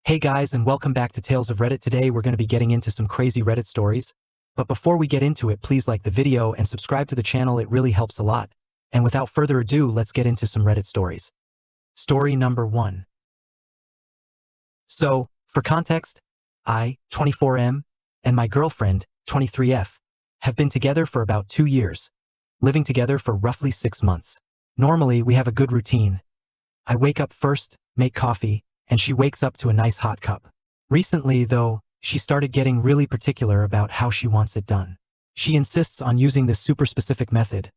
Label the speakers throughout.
Speaker 1: Hey guys, and welcome back to Tales of Reddit. Today we're going to be getting into some crazy Reddit stories. But before we get into it, please like the video and subscribe to the channel. It really helps a lot. And without further ado, let's get into some Reddit stories. Story number 1. So, for context, I, 24M, and my girlfriend, 23F, have been together for about 2 years, living together for roughly 6 months. Normally, we have a good routine. I wake up first, make coffee, and she wakes up to a nice hot cup. Recently, though, she started getting really particular about how she wants it done. She insists on using this super specific method.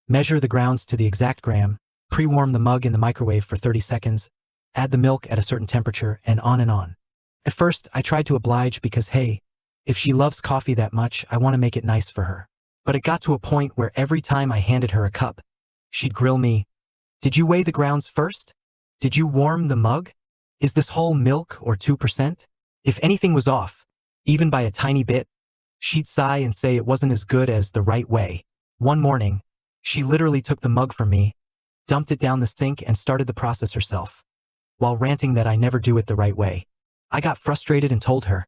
Speaker 1: Measure the grounds to the exact gram, pre-warm the mug in the microwave for 30 seconds, add the milk at a certain temperature, and on and on. At first, I tried to oblige because, hey, if she loves coffee that much, I want to make it nice for her. But it got to a point where every time I handed her a cup, she'd grill me. Did you weigh the grounds first? Did you warm the mug? Is this whole milk or 2%? If anything was off, even by a tiny bit, she'd sigh and say it wasn't as good as the right way. One morning, she literally took the mug from me, dumped it down the sink, and started the process herself, while ranting that I never do it the right way. I got frustrated and told her,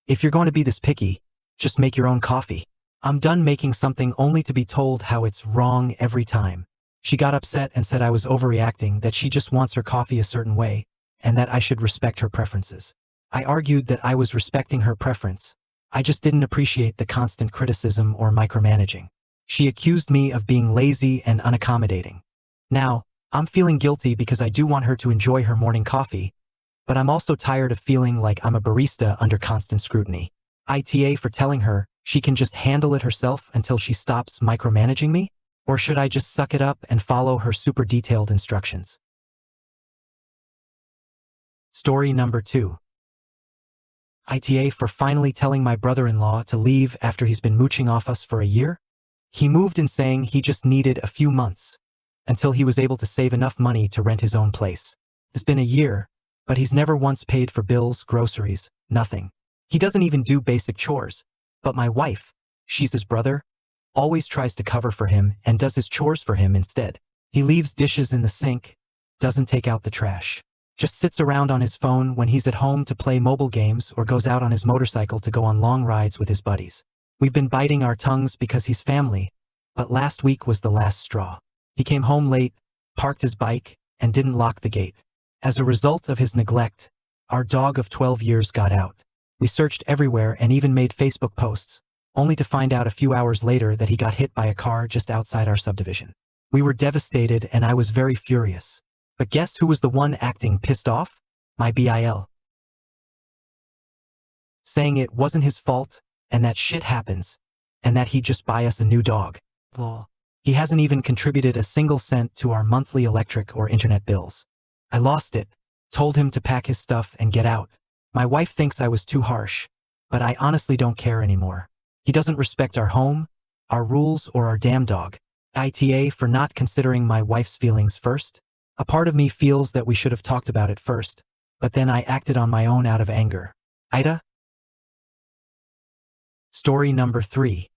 Speaker 1: if you're going to be this picky, just make your own coffee. I'm done making something only to be told how it's wrong every time. She got upset and said I was overreacting, that she just wants her coffee a certain way, and that I should respect her preferences. I argued that I was respecting her preference. I just didn't appreciate the constant criticism or micromanaging. She accused me of being lazy and unaccommodating. Now, I'm feeling guilty because I do want her to enjoy her morning coffee, but I'm also tired of feeling like I'm a barista under constant scrutiny. AITA for telling her she can just handle it herself until she stops micromanaging me? Or should I just suck it up and follow her super detailed instructions? Story number 2. AITA for finally telling my brother-in-law to leave after he's been mooching off us for a year. He moved in saying he just needed a few months until he was able to save enough money to rent his own place. It's been a year, but he's never once paid for bills, groceries, nothing. He doesn't even do basic chores. But my wife, she's his brother, always tries to cover for him and does his chores for him instead. He leaves dishes in the sink, doesn't take out the trash, just sits around on his phone when he's at home to play mobile games or goes out on his motorcycle to go on long rides with his buddies. We've been biting our tongues because he's family, but last week was the last straw. He came home late, parked his bike, and didn't lock the gate. As a result of his neglect, our dog of 12 years got out. We searched everywhere and even made Facebook posts, only to find out a few hours later that he got hit by a car just outside our subdivision. We were devastated and I was very furious. But guess who was the one acting pissed off? My BIL. Saying it wasn't his fault, and that shit happens, and that he'd just buy us a new dog. Lol. He hasn't even contributed a single cent to our monthly electric or internet bills. I lost it, told him to pack his stuff and get out. My wife thinks I was too harsh, but I honestly don't care anymore. He doesn't respect our home, our rules, or our damn dog. AITA for not considering my wife's feelings first. A part of me feels that we should have talked about it first, but then I acted on my own out of anger. AITA? Story number 3.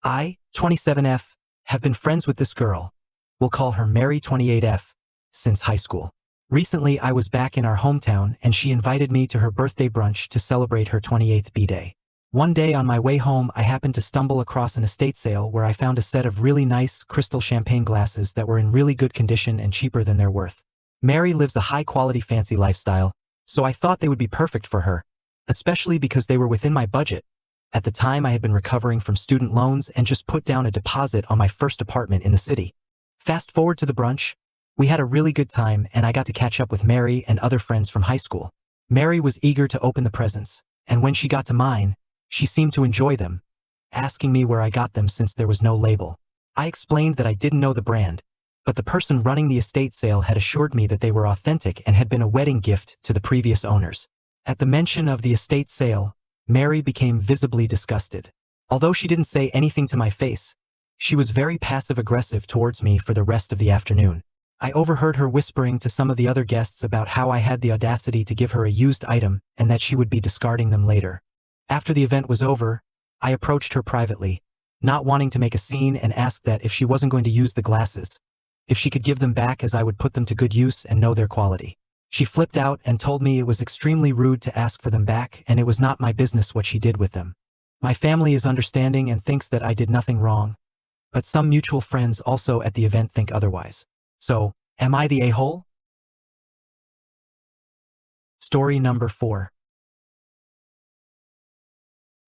Speaker 1: I, 27F, have been friends with this girl, we'll call her Mary 28F, since high school. Recently I was back in our hometown and she invited me to her birthday brunch to celebrate her 28th b-day. One day on my way home I happened to stumble across an estate sale where I found a set of really nice crystal champagne glasses that were in really good condition and cheaper than their worth. Mary lives a high-quality fancy lifestyle, so I thought they would be perfect for her, especially because they were within my budget. At the time I had been recovering from student loans and just put down a deposit on my first apartment in the city. Fast forward to the brunch. We had a really good time and I got to catch up with Mary and other friends from high school. Mary was eager to open the presents, and when she got to mine, she seemed to enjoy them, asking me where I got them since there was no label. I explained that I didn't know the brand, but the person running the estate sale had assured me that they were authentic and had been a wedding gift to the previous owners. At the mention of the estate sale, Mary became visibly disgusted. Although she didn't say anything to my face, she was very passive-aggressive towards me for the rest of the afternoon. I overheard her whispering to some of the other guests about how I had the audacity to give her a used item and that she would be discarding them later. After the event was over, I approached her privately, not wanting to make a scene, and asked that if she wasn't going to use the glasses, if she could give them back as I would put them to good use and know their quality. She flipped out and told me it was extremely rude to ask for them back and it was not my business what she did with them. My family is understanding and thinks that I did nothing wrong, but some mutual friends also at the event think otherwise. So, am I the a-hole? Story number 4.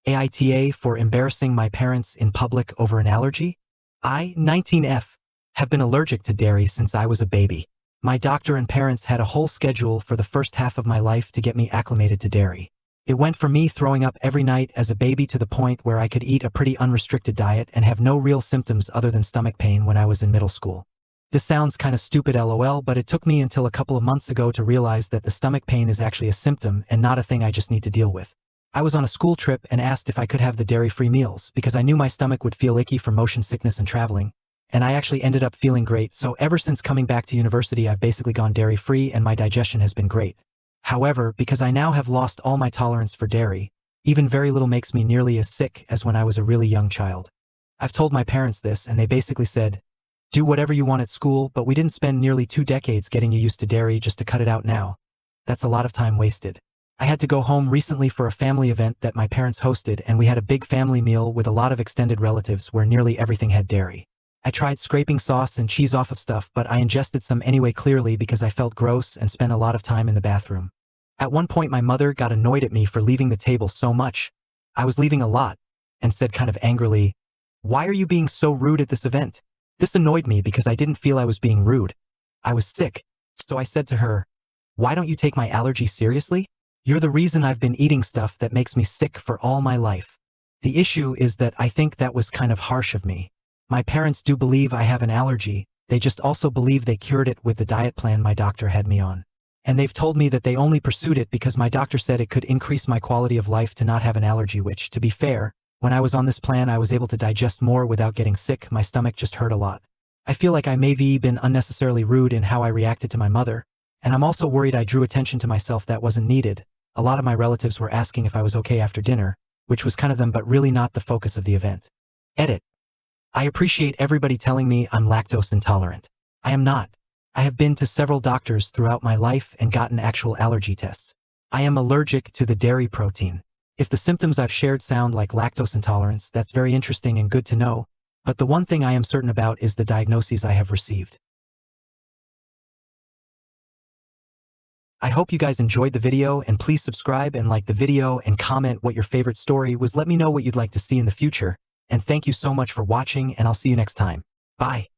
Speaker 1: AITA for embarrassing my parents in public over an allergy? I, 19F, have been allergic to dairy since I was a baby. My doctor and parents had a whole schedule for the first half of my life to get me acclimated to dairy. It went from me throwing up every night as a baby to the point where I could eat a pretty unrestricted diet and have no real symptoms other than stomach pain when I was in middle school. This sounds kinda stupid lol, but it took me until a couple of months ago to realize that the stomach pain is actually a symptom and not a thing I just need to deal with. I was on a school trip and asked if I could have the dairy-free meals because I knew my stomach would feel icky from motion sickness and traveling, and I actually ended up feeling great, so ever since coming back to university I've basically gone dairy-free and my digestion has been great. However, because I now have lost all my tolerance for dairy, even very little makes me nearly as sick as when I was a really young child. I've told my parents this and they basically said, do whatever you want at school, but we didn't spend nearly 2 decades getting you used to dairy just to cut it out now. That's a lot of time wasted. I had to go home recently for a family event that my parents hosted and we had a big family meal with a lot of extended relatives where nearly everything had dairy. I tried scraping sauce and cheese off of stuff, but I ingested some anyway clearly because I felt gross and spent a lot of time in the bathroom. At one point my mother got annoyed at me for leaving the table so much. I was leaving a lot, and said kind of angrily, "Why are you being so rude at this event?" This annoyed me because I didn't feel I was being rude. I was sick, so I said to her, "Why don't you take my allergy seriously? You're the reason I've been eating stuff that makes me sick for all my life." The issue is that I think that was kind of harsh of me. My parents do believe I have an allergy, they just also believe they cured it with the diet plan my doctor had me on. And they've told me that they only pursued it because my doctor said it could increase my quality of life to not have an allergy, which, to be fair, when I was on this plan I was able to digest more without getting sick. My stomach just hurt a lot. I feel like I maybe been unnecessarily rude in how I reacted to my mother, and I'm also worried I drew attention to myself that wasn't needed. A lot of my relatives were asking if I was okay after dinner, which was kind of them but really not the focus of the event. Edit. I appreciate everybody telling me I'm lactose intolerant. I am not. I have been to several doctors throughout my life and gotten actual allergy tests. I am allergic to the dairy protein. If the symptoms I've shared sound like lactose intolerance, that's very interesting and good to know, but the one thing I am certain about is the diagnoses I have received. I hope you guys enjoyed the video, and please subscribe and like the video and comment what your favorite story was. Let me know what you'd like to see in the future, and thank you so much for watching and I'll see you next time. Bye.